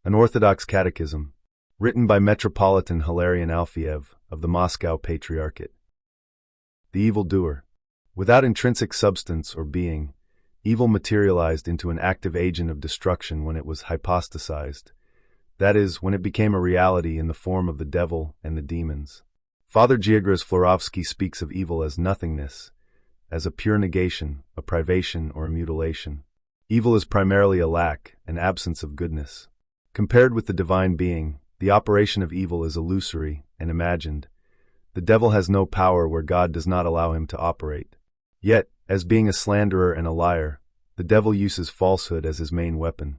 An Orthodox Catechism, written by Metropolitan Hilarion Alfeyev of the Moscow Patriarchate. The evildoer. Without intrinsic substance or being, evil materialized into an active agent of destruction when it was hypostasized, that is, when it became a reality in the form of the devil and the demons. Father Giagras Florovsky speaks of evil as nothingness, as a pure negation, a privation, or a mutilation. Evil is primarily a lack, an absence of goodness. Compared with the divine being, the operation of evil is illusory and imagined. The devil has no power where God does not allow him to operate. Yet, as being a slanderer and a liar, the devil uses falsehood as his main weapon.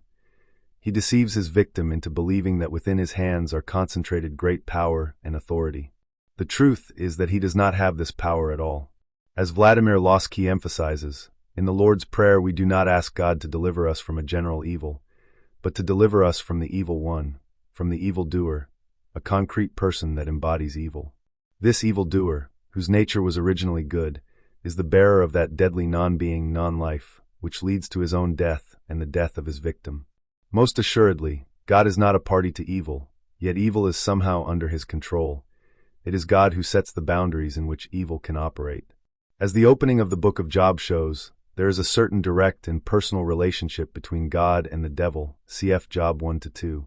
He deceives his victim into believing that within his hands are concentrated great power and authority. The truth is that he does not have this power at all. As Vladimir Lossky emphasizes, in the Lord's Prayer we do not ask God to deliver us from a general evil, but to deliver us from the evil one, from the evildoer, a concrete person that embodies evil. This evildoer, whose nature was originally good, is the bearer of that deadly non-being, non-life, which leads to his own death and the death of his victim. Most assuredly, God is not a party to evil, yet evil is somehow under his control. It is God who sets the boundaries in which evil can operate. As the opening of the book of Job shows, there is a certain direct and personal relationship between God and the devil, cf. Job 1-2.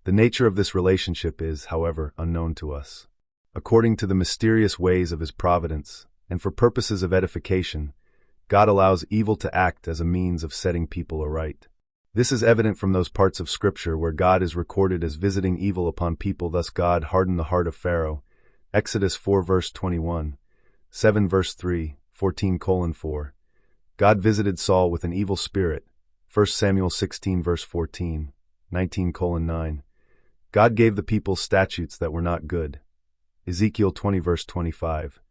The nature of this relationship is, however, unknown to us. According to the mysterious ways of his providence, and for purposes of edification, God allows evil to act as a means of setting people aright. This is evident from those parts of Scripture where God is recorded as visiting evil upon people. Thus God hardened the heart of Pharaoh, Exodus 4 verse 21, 7 verse 3, 14:4. God visited Saul with an evil spirit, 1 Samuel 16 verse 14, 19:9. God gave the people statutes that were not good, Ezekiel 20 verse 25.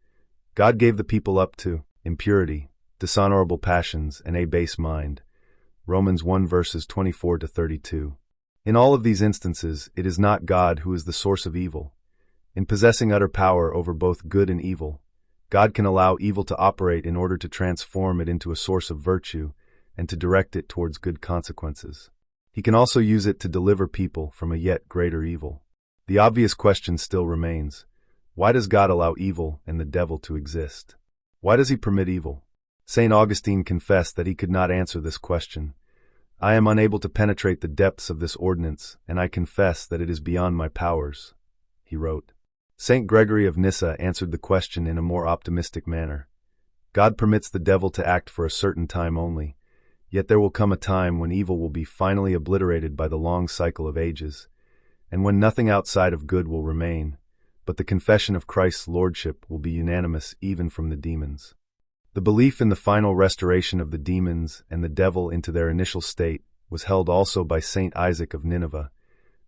God gave the people up to impurity, dishonorable passions, and a base mind, Romans 1 verses 24-32. In all of these instances, it is not God who is the source of evil. In possessing utter power over both good and evil, God can allow evil to operate in order to transform it into a source of virtue and to direct it towards good consequences. He can also use it to deliver people from a yet greater evil. The obvious question still remains: why does God allow evil and the devil to exist? Why does he permit evil? St. Augustine confessed that he could not answer this question. I am unable to penetrate the depths of this ordinance, and I confess that it is beyond my powers, he wrote. St. Gregory of Nyssa answered the question in a more optimistic manner. God permits the devil to act for a certain time only, yet there will come a time when evil will be finally obliterated by the long cycle of ages, and when nothing outside of good will remain, but the confession of Christ's lordship will be unanimous even from the demons. The belief in the final restoration of the demons and the devil into their initial state was held also by St. Isaac of Nineveh,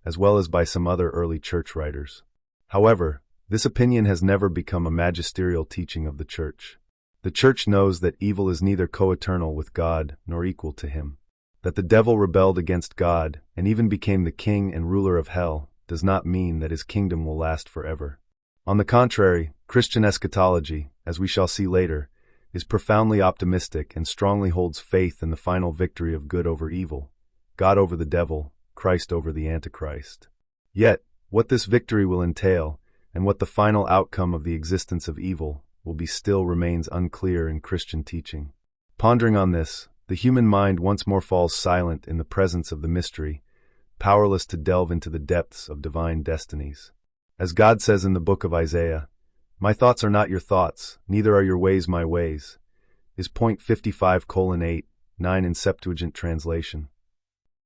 as well as by some other early church writers. However, this opinion has never become a magisterial teaching of the Church. The Church knows that evil is neither co-eternal with God nor equal to him. That the devil rebelled against God and even became the king and ruler of hell does not mean that his kingdom will last forever. On the contrary, Christian eschatology, as we shall see later, is profoundly optimistic and strongly holds faith in the final victory of good over evil, God over the devil, Christ over the Antichrist. Yet, what this victory will entail, and what the final outcome of the existence of evil will be still remains unclear in Christian teaching. Pondering on this, the human mind once more falls silent in the presence of the mystery, powerless to delve into the depths of divine destinies. As God says in the book of Isaiah, "My thoughts are not your thoughts, neither are your ways my ways," is point 55:8, 9 in Septuagint translation.